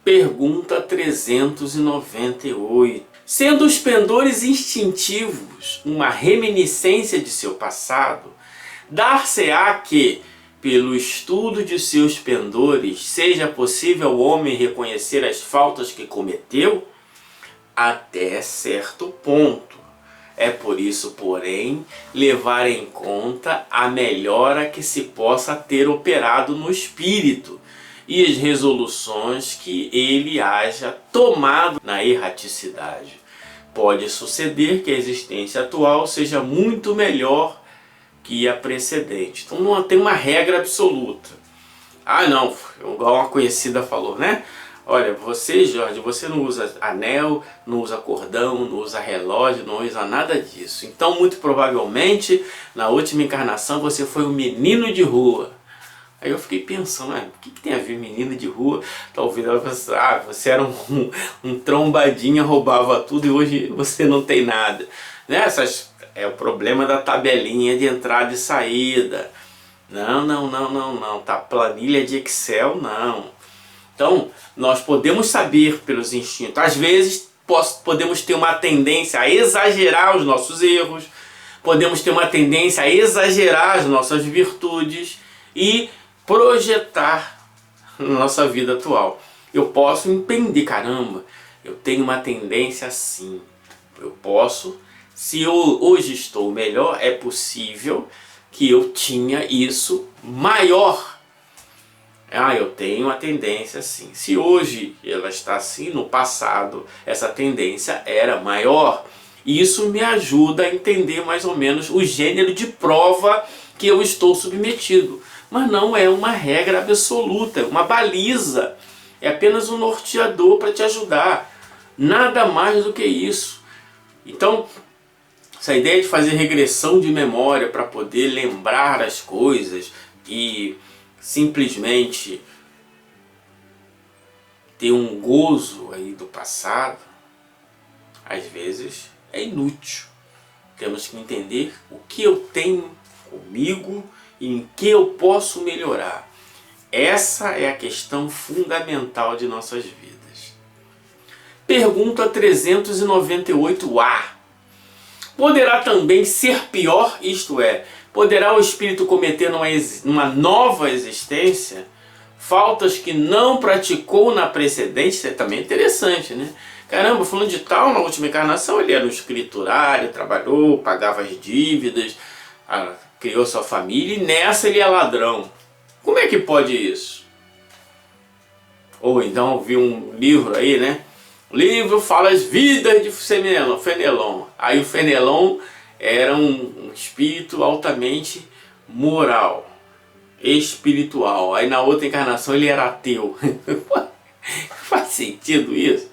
Pergunta 398. Sendo os pendores instintivos uma reminiscência de seu passado, dar-se-á que, pelo estudo de seus pendores, seja possível o homem reconhecer as faltas que cometeu? Até certo ponto. É por isso, porém, levar em conta a melhora que se possa ter operado no espírito e as resoluções que ele haja tomado na erraticidade. Pode suceder que a existência atual seja muito melhor que a precedente. Então não tem uma regra absoluta. Ah não, igual uma conhecida falou, né? Olha, você, Jorge, você não usa anel, não usa cordão, não usa relógio, não usa nada disso. Então, muito provavelmente, na última encarnação, você foi um menino de rua. Aí eu fiquei pensando, o que tem a ver menino de rua? Talvez ela pensasse, você era um trombadinha, roubava tudo e hoje você não tem nada. Né? É o problema da tabelinha de entrada e saída. Não, tá? Planilha de Excel, não. Então, nós podemos saber pelos instintos. Às vezes, podemos ter uma tendência a exagerar os nossos erros, podemos ter uma tendência a exagerar as nossas virtudes e projetar na nossa vida atual. Eu posso entender, caramba, eu tenho uma tendência assim. Eu posso, se eu hoje estou melhor, é possível que eu tinha isso maior. Eu tenho uma tendência assim. Se hoje ela está assim, no passado essa tendência era maior. Isso me ajuda a entender mais ou menos o gênero de prova que eu estou submetido. Mas não é uma regra absoluta, é uma baliza. É apenas um norteador para te ajudar. Nada mais do que isso. Então, essa ideia de fazer regressão de memória para poder lembrar as coisas e simplesmente ter um gozo aí do passado, às vezes é inútil. Temos que entender o que eu tenho comigo e em que eu posso melhorar. Essa é a questão fundamental de nossas vidas. Pergunta 398A. Poderá também ser pior, isto é, poderá o espírito cometer numa nova existência faltas que não praticou na precedente? Isso é também interessante, né? Caramba, falando de tal, na última encarnação ele era um escriturário, trabalhou, pagava as dívidas, criou sua família e nessa ele é ladrão. Como é que pode isso? Ou então eu vi um livro aí, né? O livro fala as vidas de Fenelon. Aí o Fenelon era um espírito altamente moral, espiritual. Aí na outra encarnação ele era ateu. Faz sentido isso?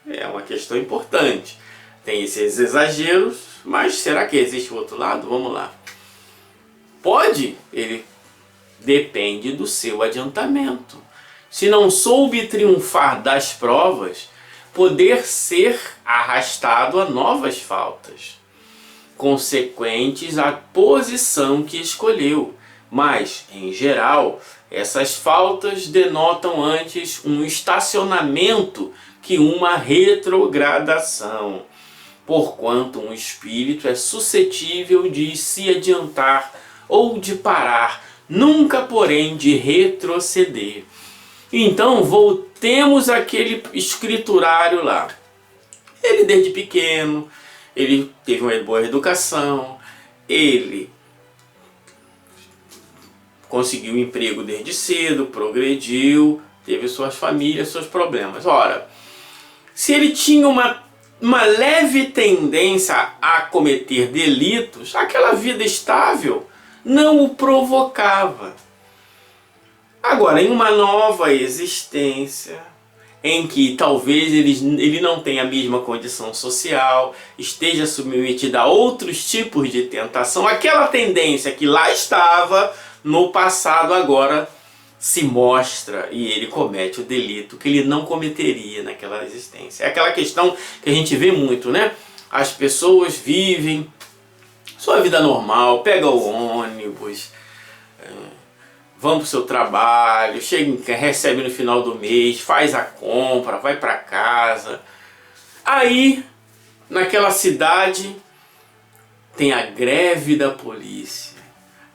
É uma questão importante. Tem esses exageros, mas será que existe o outro lado? Vamos lá. Pode, ele depende do seu adiantamento. Se não soube triunfar das provas, poder ser arrastado a novas faltas, consequentes à posição que escolheu. Mas, em geral, essas faltas denotam antes um estacionamento que uma retrogradação, porquanto um espírito é suscetível de se adiantar ou de parar, nunca, porém, de retroceder. Então, voltemos àquele escriturário lá. Ele, desde pequeno, ele teve uma boa educação, ele conseguiu um emprego desde cedo, progrediu, teve suas famílias, seus problemas. Ora, se ele tinha uma leve tendência a cometer delitos, aquela vida estável não o provocava. Agora, em uma nova existência, em que talvez ele não tenha a mesma condição social, esteja submetido a outros tipos de tentação, aquela tendência que lá estava no passado agora se mostra e ele comete o delito que ele não cometeria naquela existência. É aquela questão que a gente vê muito, né? As pessoas vivem sua vida normal, pega o ônibus, vão para o seu trabalho, chega, recebe no final do mês, faz a compra, vai para casa. Aí, naquela cidade, tem a greve da polícia.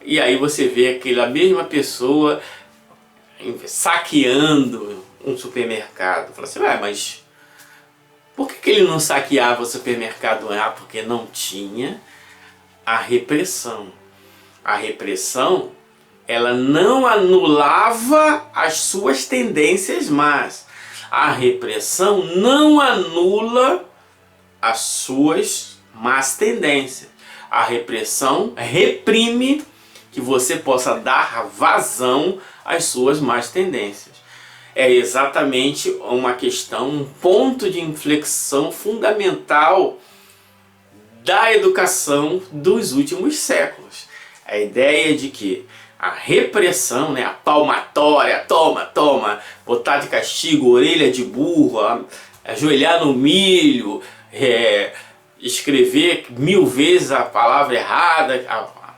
E aí você vê aquela mesma pessoa saqueando um supermercado. Fala assim, mas por que ele não saqueava o supermercado? Porque não tinha a repressão. A repressão, ela não anulava as suas tendências más. A repressão não anula as suas más tendências. A repressão reprime que você possa dar vazão às suas más tendências. É exatamente uma questão, um ponto de inflexão fundamental da educação dos últimos séculos. A ideia de que a repressão, a palmatória, toma, botar de castigo, orelha de burro, ajoelhar no milho, escrever 1000 vezes a palavra errada,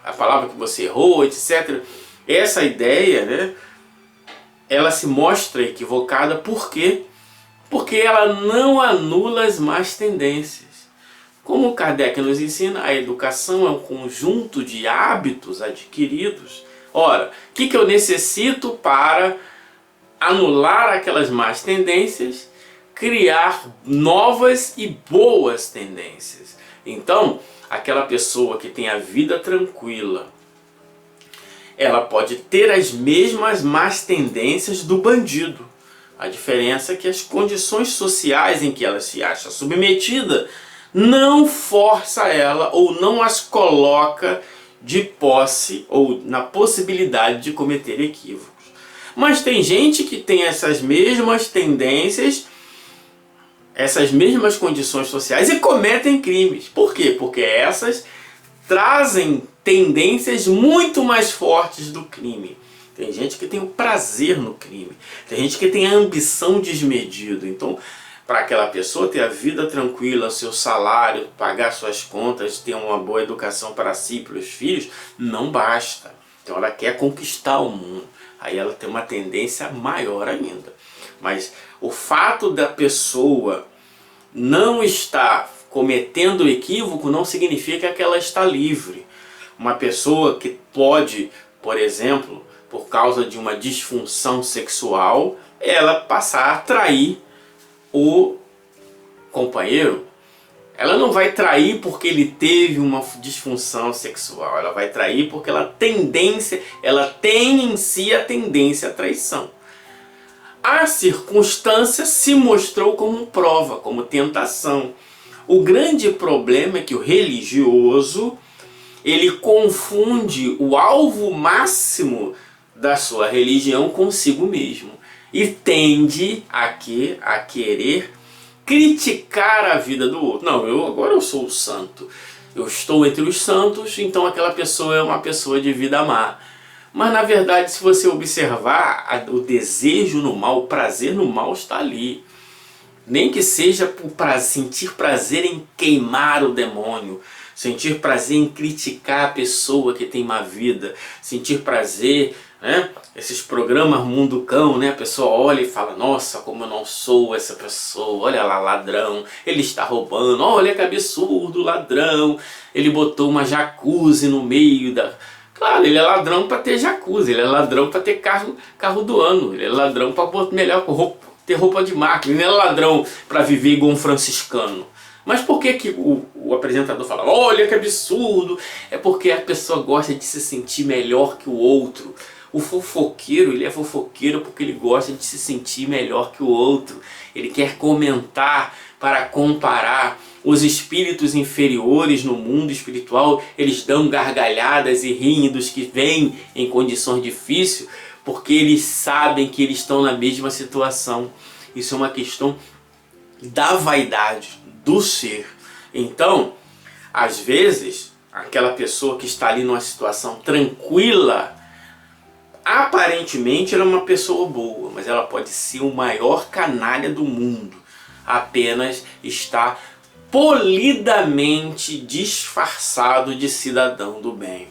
a palavra que você errou, etc. Essa ideia, ela se mostra equivocada. Por quê? Porque ela não anula as más tendências. Como Kardec nos ensina, a educação é um conjunto de hábitos adquiridos. Ora, o que eu necessito para anular aquelas más tendências? Criar novas e boas tendências. Então, aquela pessoa que tem a vida tranquila, ela pode ter as mesmas más tendências do bandido. A diferença é que as condições sociais em que ela se acha submetida não força ela ou não as coloca de posse ou na possibilidade de cometer equívocos. Mas tem gente que tem essas mesmas tendências, essas mesmas condições sociais e cometem crimes. Por quê? Porque essas trazem tendências muito mais fortes do crime. Tem gente que tem o prazer no crime. Tem gente que tem a ambição desmedida. Então, para aquela pessoa ter a vida tranquila, seu salário, pagar suas contas, ter uma boa educação para si e para os filhos, não basta. Então ela quer conquistar o mundo. Aí ela tem uma tendência maior ainda. Mas o fato da pessoa não estar cometendo equívoco não significa que ela está livre. Uma pessoa que pode, por exemplo, por causa de uma disfunção sexual, ela passar a trair o companheiro. Ela não vai trair porque ele teve uma disfunção sexual. Ela vai trair porque ela tem em si a tendência à traição. A circunstância se mostrou como prova, como tentação. O grande problema é que o religioso, ele confunde o alvo máximo da sua religião consigo mesmo e tende a querer criticar a vida do outro. Não, agora eu sou o santo, eu estou entre os santos, então aquela pessoa é uma pessoa de vida má. Mas na verdade, se você observar, o desejo no mal, o prazer no mal está ali. Nem que seja para sentir prazer em queimar o demônio, sentir prazer em criticar a pessoa que tem má vida, sentir prazer, esses programas Mundo Cão, a pessoa olha e fala, nossa, como eu não sou essa pessoa, olha lá, ladrão, ele está roubando, olha que absurdo, ladrão, ele botou uma jacuzzi no meio da... Claro, ele é ladrão para ter jacuzzi, ele é ladrão para ter carro do ano, ele é ladrão para ter roupa de marca, ele não é ladrão para viver igual um franciscano. Mas por que o apresentador fala, olha que absurdo? É porque a pessoa gosta de se sentir melhor que o outro. O fofoqueiro, ele é fofoqueiro porque ele gosta de se sentir melhor que o outro. Ele quer comentar para comparar. Os espíritos inferiores no mundo espiritual, eles dão gargalhadas e riem dos que vêm em condições difíceis, porque eles sabem que eles estão na mesma situação. Isso é uma questão da vaidade, do ser. Então, às vezes, aquela pessoa que está ali numa situação tranquila, aparentemente ela é uma pessoa boa, mas ela pode ser o maior canalha do mundo. Apenas está polidamente disfarçado de cidadão do bem.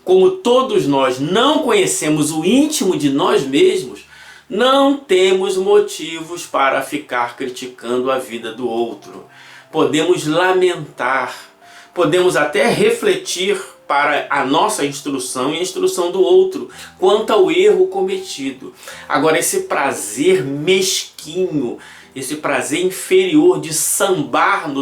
como todos nós não conhecemos o íntimo de nós mesmos, não temos motivos para ficar criticando a vida do outro. Podemos lamentar, podemos até refletir para a nossa instrução e a instrução do outro quanto ao erro cometido. Agora, esse prazer mesquinho, esse prazer inferior de sambar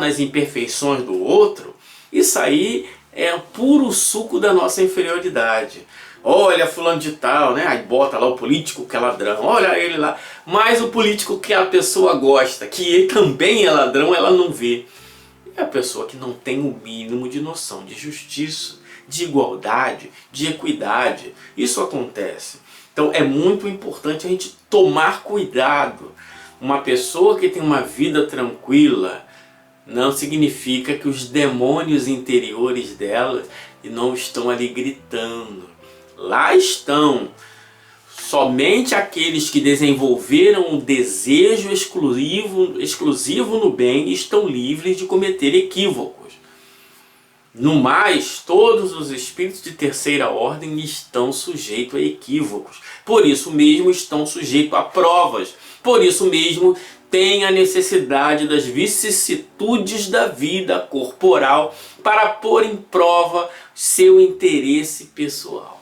nas imperfeições do outro, isso aí é puro suco da nossa inferioridade. Olha fulano de tal, né? Aí bota lá o político que é ladrão, olha ele lá. Mas o político que a pessoa gosta, que ele também é ladrão, ela não vê. É a pessoa que não tem o mínimo de noção de justiça, de igualdade, de equidade. Isso acontece. Então é muito importante a gente tomar cuidado. Uma pessoa que tem uma vida tranquila não significa que os demônios interiores dela não estão ali gritando. Lá estão. Somente aqueles que desenvolveram o desejo exclusivo no bem estão livres de cometer equívocos. No mais, todos os espíritos de terceira ordem estão sujeitos a equívocos. Por isso mesmo estão sujeitos a provas. Por isso mesmo têm a necessidade das vicissitudes da vida corporal para pôr em prova seu interesse pessoal.